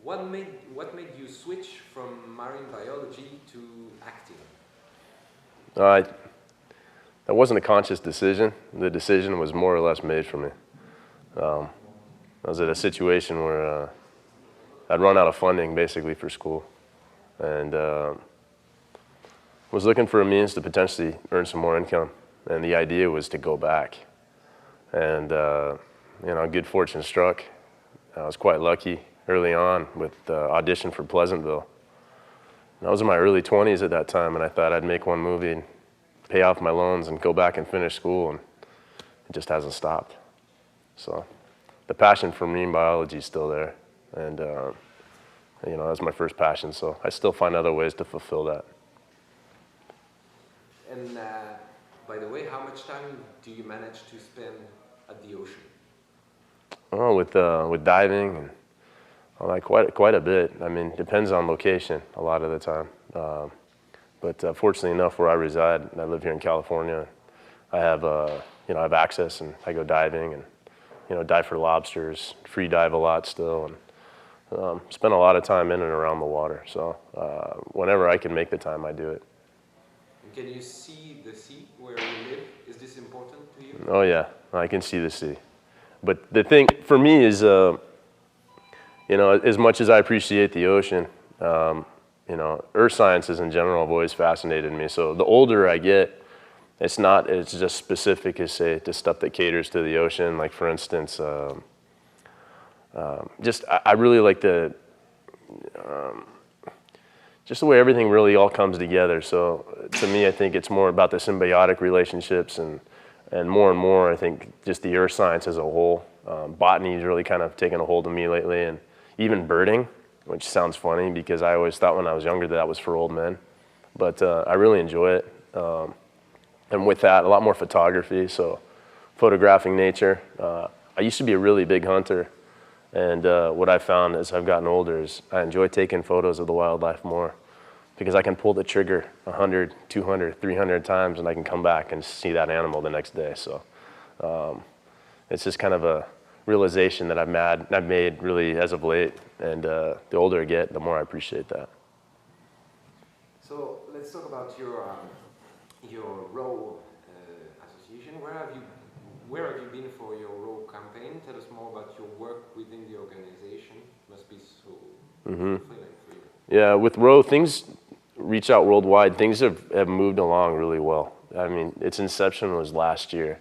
what made you switch from marine biology to acting? Uh, that wasn't a conscious decision. The decision was more or less made for me. I was at a situation where I'd run out of funding basically for school, and was looking for a means to potentially earn some more income. And the idea was to go back. And good fortune struck. I was quite lucky early on with the audition for Pleasantville. And I was in my early 20s at that time, and I thought I'd make one movie and pay off my loans and go back and finish school, and it just hasn't stopped. So the passion for marine biology is still there, and that's my first passion, so I still find other ways to fulfill that. And by the way, how much time do you manage to spend at the ocean? Oh, with diving and all that, quite a bit. I mean, depends on location a lot of the time. But fortunately enough, where I reside, I live here in California. I have I have access, and I go diving and dive for lobsters, free dive a lot still, and spend a lot of time in and around the water. So whenever I can make the time, I do it. And can you see the sea where you live? Is this important to you? Oh yeah, I can see the sea. But the thing for me is, as much as I appreciate the ocean, earth sciences in general have always fascinated me. So the older I get, it's just specific as, say, to stuff that caters to the ocean. Like, for instance, I really like just the way everything really all comes together. So to me, I think it's more about the symbiotic relationships, and more, I think, just the earth science as a whole. Botany has really kind of taken a hold of me lately, and even birding, which sounds funny because I always thought when I was younger that was for old men. But I really enjoy it. And with that, a lot more photography, so photographing nature. I used to be a really big hunter, and what I found as I've gotten older is I enjoy taking photos of the wildlife more, because I can pull the trigger 100, 200, 300 times, and I can come back and see that animal the next day. So it's just kind of a realization that I've made really as of late, and the older I get, the more I appreciate that. So let's talk about your role association. Where have you been for your role campaign? Tell us more about your work within the organization. It must be so fulfilling for you. Yeah, with Row, things reach out worldwide. Things have moved along really well. I mean, its inception was last year.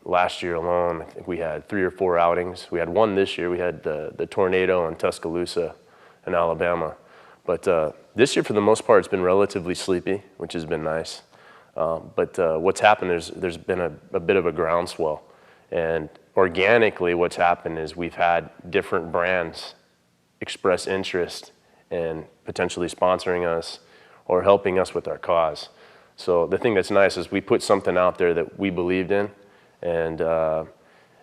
Last year alone, I think we had 3 or 4 outings. We had one this year. We had the tornado in Tuscaloosa in Alabama. But this year, for the most part, it's been relatively sleepy, which has been nice. But what's happened is there's been a bit of a groundswell. And organically, what's happened is we've had different brands express interest in potentially sponsoring us or helping us with our cause. So the thing that's nice is we put something out there that we believed in, and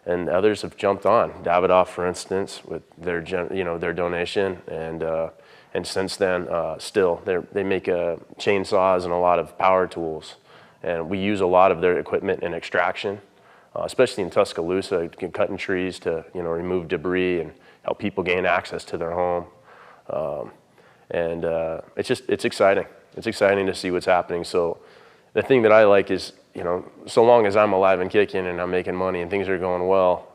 others have jumped on. Davidoff, for instance, with their donation, and since then, still they make chainsaws and a lot of power tools, and we use a lot of their equipment in extraction, especially in Tuscaloosa, cutting trees to remove debris and help people gain access to their home, and it's exciting. It's exciting to see what's happening. So the thing that I like is, so long as I'm alive and kicking and I'm making money and things are going well,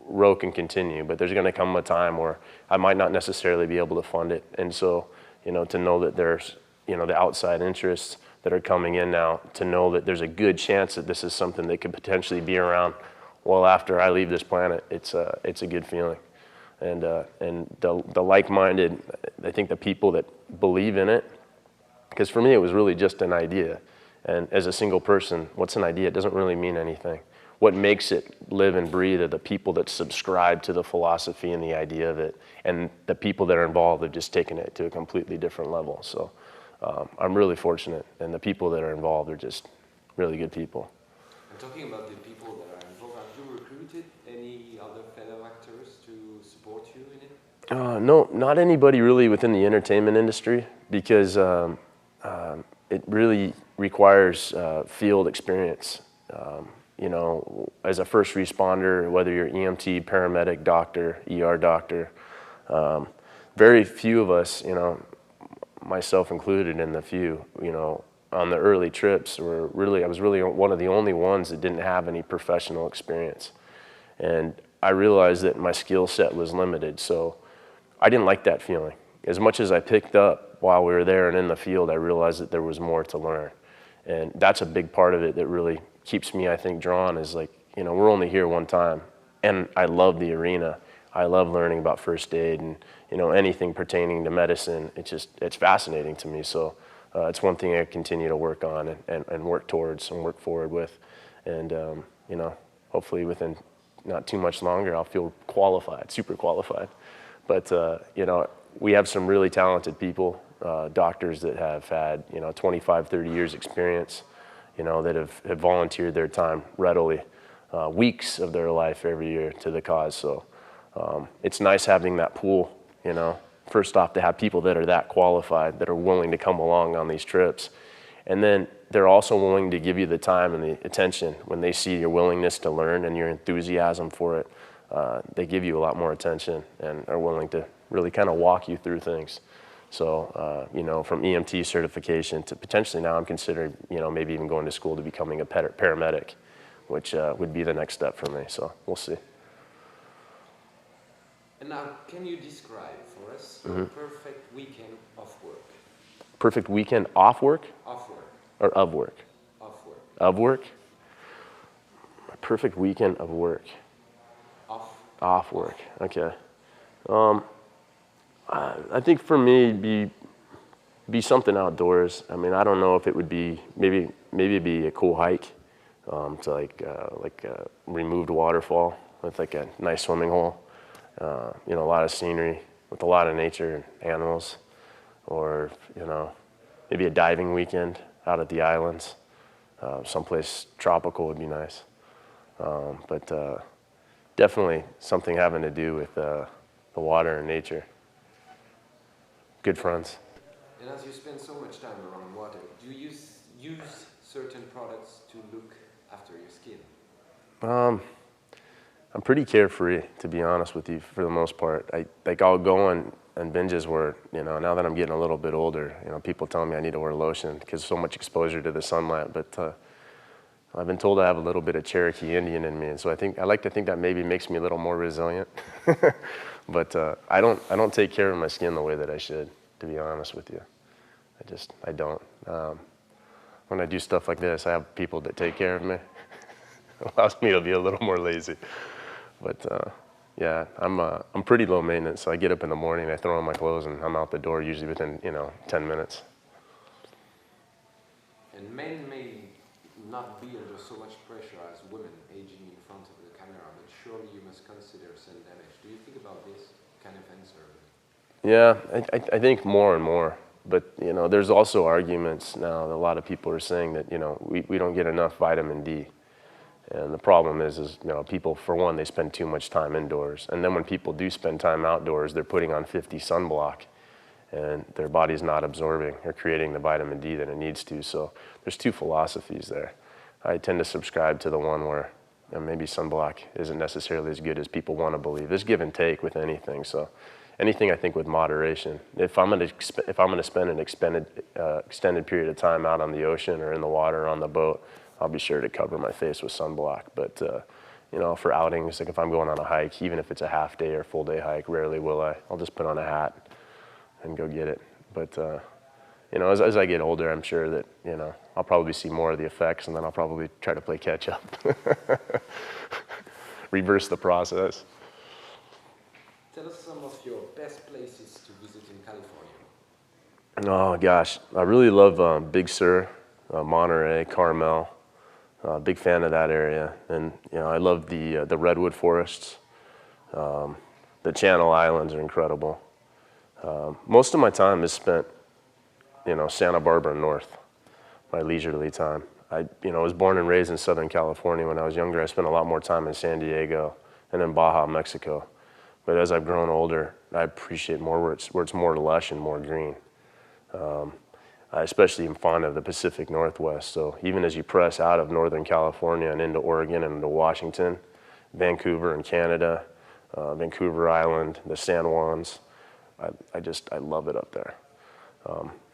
Row can continue. But there's going to come a time where I might not necessarily be able to fund it. And so, to know that there's, the outside interests that are coming in now, to know that there's a good chance that this is something that could potentially be around well after I leave this planet, it's a good feeling. And the like-minded, I think the people that believe in it, because for me it was really just an idea. And as a single person, what's an idea? It doesn't really mean anything. What makes it live and breathe are the people that subscribe to the philosophy and the idea of it. And the people that are involved have just taken it to a completely different level. So I'm really fortunate. And the people that are involved are just really good people. And talking about the people that are involved, have you recruited any other fellow actors to support you in it? No, not anybody really within the entertainment industry, because it really requires field experience. As a first responder, whether you're EMT, paramedic, doctor, ER doctor, Very few of us, you know, myself included in the few, you know, on the early trips were really, I was really one of the only ones that didn't have any professional experience. And I realized that my skill set was limited, so I didn't like that feeling. As much as I picked up while we were there and in the field, I realized that there was more to learn. And that's a big part of it that really keeps me, I think, drawn, is like, you know, we're only here one time. And I love the arena. I love learning about first aid and, you know, anything pertaining to medicine. It's fascinating to me. So it's one thing I continue to work on and work towards and work forward with. And, you know, hopefully within not too much longer, I'll feel qualified, super qualified. But, you know, we have some really talented people, doctors that have had, you know, 25, 30 years experience, you know, that have volunteered their time readily, weeks of their life every year to the cause. So it's nice having that pool, you know, first off, to have people that are that qualified, that are willing to come along on these trips. And then they're also willing to give you the time and the attention when they see your willingness to learn and your enthusiasm for it. They give you a lot more attention and are willing to really kind of walk you through things. So, you know, from EMT certification to potentially now I'm considering, you know, maybe even going to school to becoming a paramedic, which would be the next step for me. So we'll see. And now, can you describe for us a perfect weekend off work? Perfect weekend off work? Off work. Or of work? Off work. Of work? A perfect weekend of work. Off work. Okay. I think for me, be something outdoors. I mean, I don't know if it would be maybe it'd be a cool hike to like a removed waterfall with like a nice swimming hole. You know, a lot of scenery with a lot of nature and animals, or you know, maybe a diving weekend out at the islands. Someplace tropical would be nice. But definitely something having to do with the water and nature. Good friends. And as you spend so much time around water, do you use certain products to look after your skin? I'm pretty carefree, to be honest with you, for the most part. I'll go on binges where, you know, now that I'm getting a little bit older, you know, people tell me I need to wear lotion because so much exposure to the sunlight. But I've been told I have a little bit of Cherokee Indian in me, and so I like to think that maybe makes me a little more resilient. But I don't take care of my skin the way that I should, to be honest with you. I don't. When I do stuff like this, I have people that take care of me. It allows me to be a little more lazy. But yeah, I'm pretty low maintenance. So I get up in the morning, I throw on my clothes, and I'm out the door usually within 10 minutes. And men may not be under so much pressure as women aging in front of the camera, but surely you must consider sun damage. Do you think about this kind of answer? Yeah, I think more and more. But you know, there's also arguments now that a lot of people are saying that, you know, we don't get enough vitamin D. And the problem is, you know, people, for one, they spend too much time indoors. And then when people do spend time outdoors, they're putting on 50 sunblock and their body's not absorbing or creating the vitamin D that it needs to. So there's two philosophies there. I tend to subscribe to the one where, you know, maybe sunblock isn't necessarily as good as people want to believe. There's give and take with anything. So anything, I think, with moderation. If I'm going to spend an extended period of time out on the ocean or in the water or on the boat, I'll be sure to cover my face with sunblock. But you know, for outings, like if I'm going on a hike, even if it's a half day or full day hike, rarely will I. I'll just put on a hat and go get it. But you know, as I get older, I'm sure that, you know, I'll probably see more of the effects, and then I'll probably try to play catch up, reverse the process. Tell us some of your best places to visit in California. Oh gosh, I really love Big Sur, Monterey, Carmel. Big fan of that area, and you know, I love the redwood forests. The Channel Islands are incredible. Most of my time is spent, you know, Santa Barbara North, my leisurely time. I was born and raised in Southern California. When I was younger, I spent a lot more time in San Diego and in Baja, Mexico. But as I've grown older, I appreciate more where it's more lush and more green. I especially am fond of the Pacific Northwest. So even as you press out of Northern California and into Oregon and into Washington, Vancouver and Canada, Vancouver Island, the San Juans. I love it up there.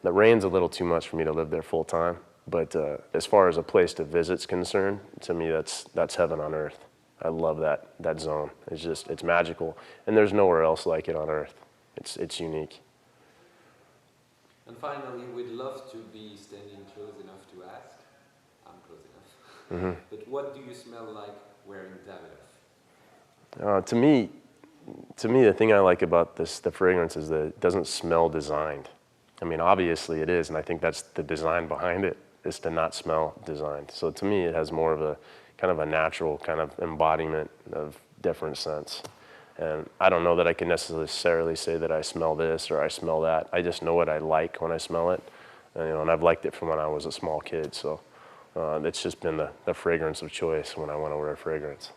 The rain's a little too much for me to live there full time, but as far as a place to visit's concerned, to me that's heaven on earth. I love that zone. It's magical, and there's nowhere else like it on earth. It's unique. And finally, we'd love to be standing close enough to ask. I'm close enough. But what do you smell like wearing Davidoff? To me, the thing I like about the fragrance is that it doesn't smell designed. I mean, obviously it is, and I think that's the design behind it, is to not smell designed. So to me, it has more of a kind of a natural kind of embodiment of different scents. And I don't know that I can necessarily say that I smell this or I smell that. I just know what I like when I smell it, and I've liked it from when I was a small kid. So it's just been the fragrance of choice when I want to wear a fragrance.